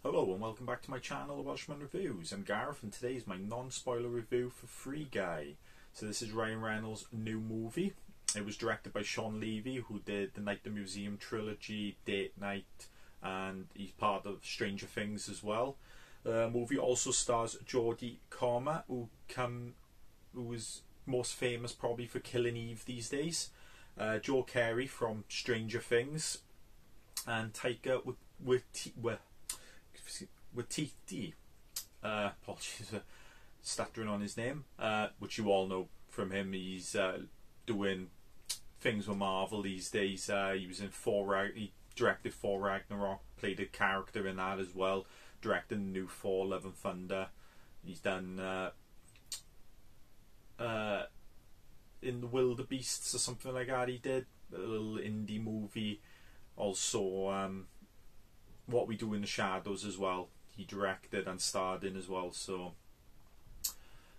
Hello and welcome back to my channel, Welshman Reviews. I'm Gareth and today is my non-spoiler review for Free Guy. So this is Ryan Reynolds' new movie. It was directed by Shawn Levy, who did the Night at the Museum trilogy, Date Night, and he's part of Stranger Things as well. The movie also stars Jodie Comer, who is most famous probably for Killing Eve these days. Joel Carey from Stranger Things, and Taika Waititi, apologies for stuttering on his name, which you all know from him. He's doing things with Marvel these days. He was in he directed Thor Ragnarok, played a character in that as well, directed the new Thor Love and Thunder. He's done In the Wildebeests or something like that. He did a little indie movie. Also What We Do in the Shadows as well, he directed and starred in as well. So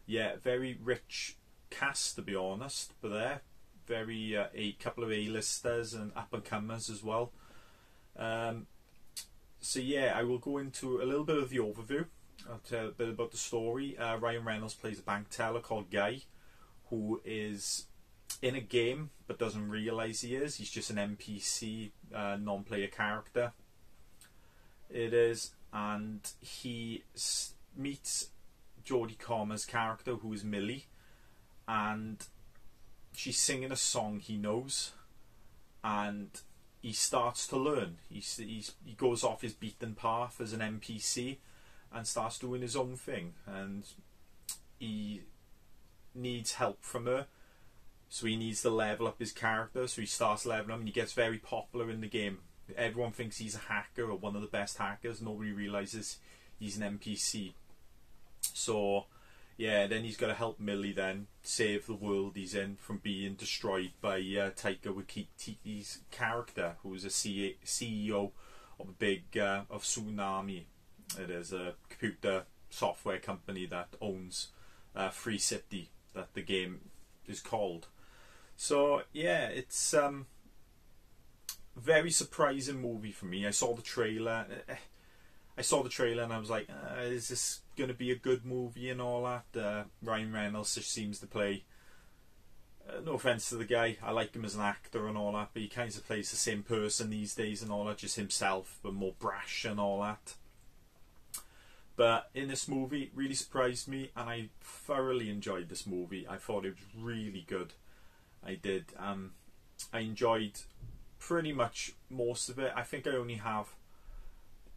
yeah, very rich cast to be honest, but very a couple of A-listers and up-and-comers as well. So yeah, I will go into a little bit of the overview. I'll tell a bit about the story. Ryan Reynolds plays a bank teller called Guy, who is in a game but doesn't realise he is. He's just an NPC, non-player character. It is, and he meets Jodie Comer's character, who is Millie, and she's singing a song he knows, and he starts to learn. He goes off his beaten path as an NPC and starts doing his own thing, and he needs help from her, so he needs to level up his character. So he starts leveling up and he gets very popular in the game. Everyone thinks he's a hacker or one of the best hackers. Nobody realises he's an NPC. So yeah, then he's got to help Millie then save the world he's in from being destroyed by Taika Waititi's character, who's a CEO of a big of Tsunami. It is a computer software company that owns Free City, that the game is called. So yeah, it's very surprising movie for me. I saw the trailer and I was like, is this going to be a good movie and all that? Ryan Reynolds just seems to play, no offence to the guy, I like him as an actor and all that, but he kind of plays the same person these days and all that, just himself, but more brash and all that. But in this movie, it really surprised me, and I thoroughly enjoyed this movie. I thought it was really good. I did. I enjoyed pretty much most of it. I think I only have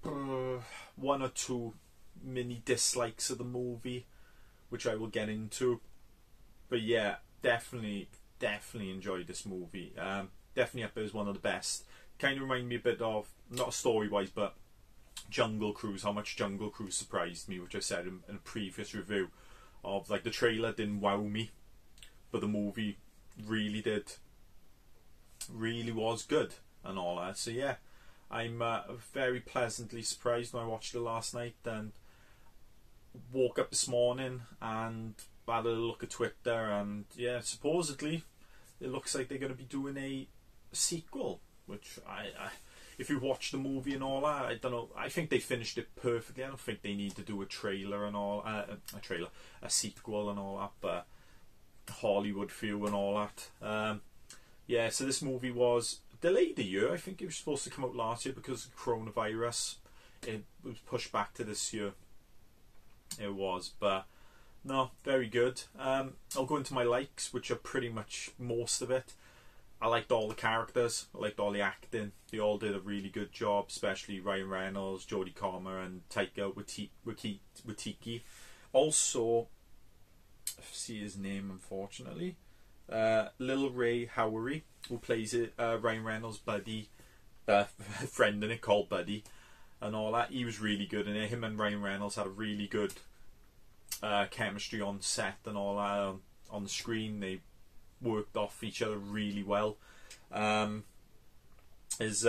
one or two mini dislikes of the movie, which I will get into. But yeah, definitely enjoyed this movie. Definitely up there as one of the best. Kind of remind me a bit of, not story wise, but Jungle Cruise. How much Jungle Cruise surprised me, which I said in a previous review, of like the trailer didn't wow me, but the movie really did. Really was good and all that. So yeah, I'm very pleasantly surprised when I watched it last night, and woke up this morning and had a look at Twitter, and yeah, supposedly it looks like they're going to be doing a sequel, which I if you watch the movie and all that, I don't know, I think they finished it perfectly. I don't think they need to do a trailer and all, a sequel and all that, but Hollywood view and all that. Yeah, so this movie was delayed a year. I think it was supposed to come out last year because of coronavirus. It was pushed back to this year. It was, but no, very good. I'll go into my likes, which are pretty much most of it. I liked all the characters. I liked all the acting. They all did a really good job, especially Ryan Reynolds, Jodie Comer, and Taika Waititi. Also, I see his name unfortunately. Lil Ray Howery, who plays it, Ryan Reynolds' buddy, friend in it, called Buddy, and all that. He was really good in it. Him and Ryan Reynolds had a really good chemistry on set and all that. On the screen, they worked off each other really well. There's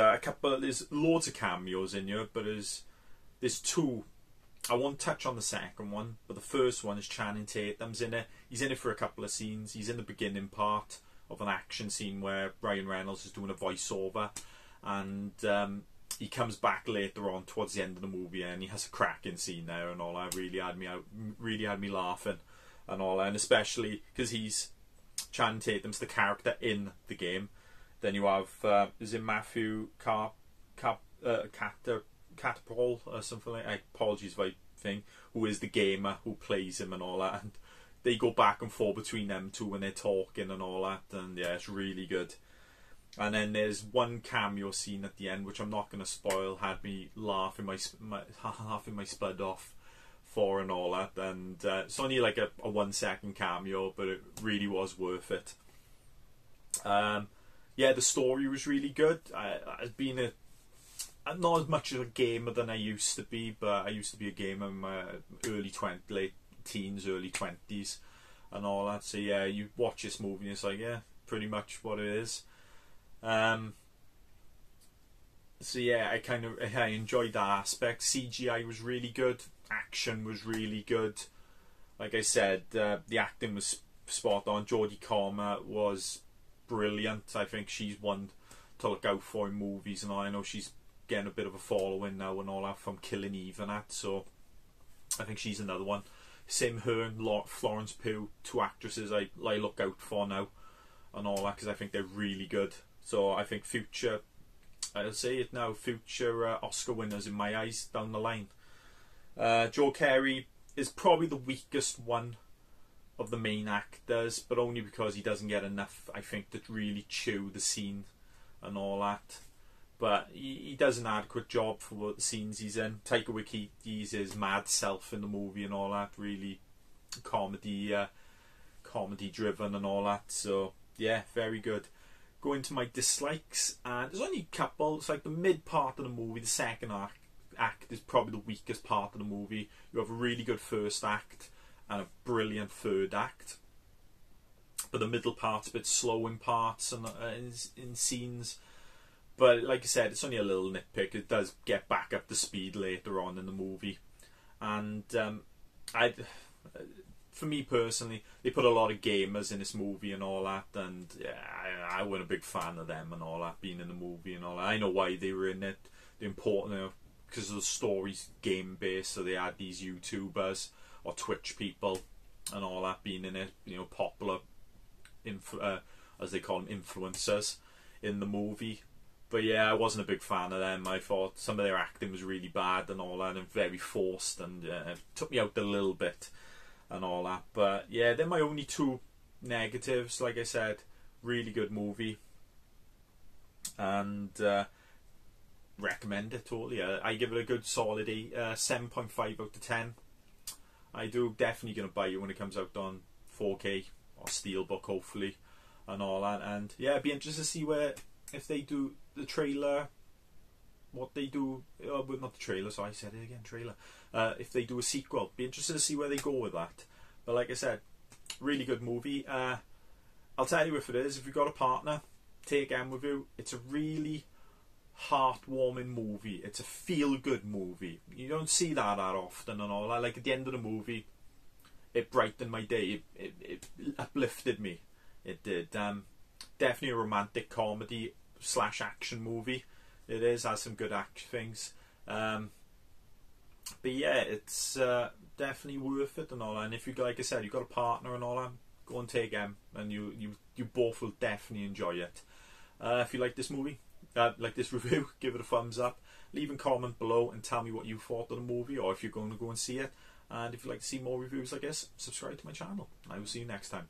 loads of cameos in here, but there's two. I won't touch on the second one, but the first one is Channing Tatum's in it. He's in it for a couple of scenes. He's in the beginning part of an action scene where Ryan Reynolds is doing a voiceover, and he comes back later on towards the end of the movie, and he has a cracking scene there and all that. Really had me laughing and all that, and especially because he's Channing Tatum's the character in the game. Then you have is it Matthew Catapult or something like that? Apologies if I think, who is the gamer who plays him and all that, and they go back and forth between them two when they're talking and all that, and yeah, it's really good. And then there's one cameo scene at the end, which I'm not going to spoil, had me laughing my spud off for and all that. And it's only like a 1 second cameo, but it really was worth it. Yeah, the story was really good. I've been not as much of a gamer than I used to be, but I used to be a gamer in my late teens, early 20s, and all that. So yeah, you watch this movie and it's like, yeah, pretty much what it is. So yeah, I enjoyed that aspect. CGI was really good. Action was really good. Like I said, the acting was spot on. Jodie Comer was brilliant. I think she's one to look out for in movies, and I know she's getting a bit of a following now and all that from Killing Eve and that. So I think she's another one. Same her and Florence Pugh, two actresses I look out for now and all that, because I think they're really good. So I think future Oscar winners in my eyes down the line. Joe Carey is probably the weakest one of the main actors, but only because he doesn't get enough, I think, to really chew the scene and all that. But he does an adequate job for what the scenes he's in. Taika Waititi's his mad self in the movie and all that, really comedy driven and all that. So yeah, very good. Going to my dislikes, and there's only a couple. It's like the mid part of the movie, the second act is probably the weakest part of the movie. You have a really good first act and a brilliant third act, but the middle part's a bit slow in parts and in scenes. But like I said, it's only a little nitpick. It does get back up to speed later on in the movie, and for me personally, they put a lot of gamers in this movie and all that, and yeah, I wasn't a big fan of them and all that being in the movie and all that. I know why they were in it. They're important because the story's game based, so they had these YouTubers or Twitch people and all that being in it. You know, popular, as they call them, influencers in the movie. But yeah, I wasn't a big fan of them. I thought some of their acting was really bad and all that, and very forced, and it took me out a little bit and all that. But yeah, they're my only two negatives. Like I said, really good movie, and recommend it totally. I give it a good solid 7.5 out of 10. I do definitely going to buy it when it comes out on 4K or Steelbook, hopefully, and all that. And yeah, I'd be interested to see if they do the trailer, what they do, well, not the trailer, so I said it again, trailer. If they do a sequel, be interested to see where they go with that. But like I said, really good movie. I'll tell you if it is, if you've got a partner, take them with you. It's a really heartwarming movie. It's a feel-good movie. You don't see that often and all that. Like at the end of the movie, it brightened my day. It uplifted me. It did. Definitely a romantic comedy / action movie. It has some good action things. But yeah, it's definitely worth it and all that. And if you, like I said, you've got a partner and all that, go and take them, and you both will definitely enjoy it. If you like this movie, like this review, give it a thumbs up. Leave a comment below and tell me what you thought of the movie, or if you're going to go and see it. And if you'd like to see more reviews like this, subscribe to my channel. I will see you next time.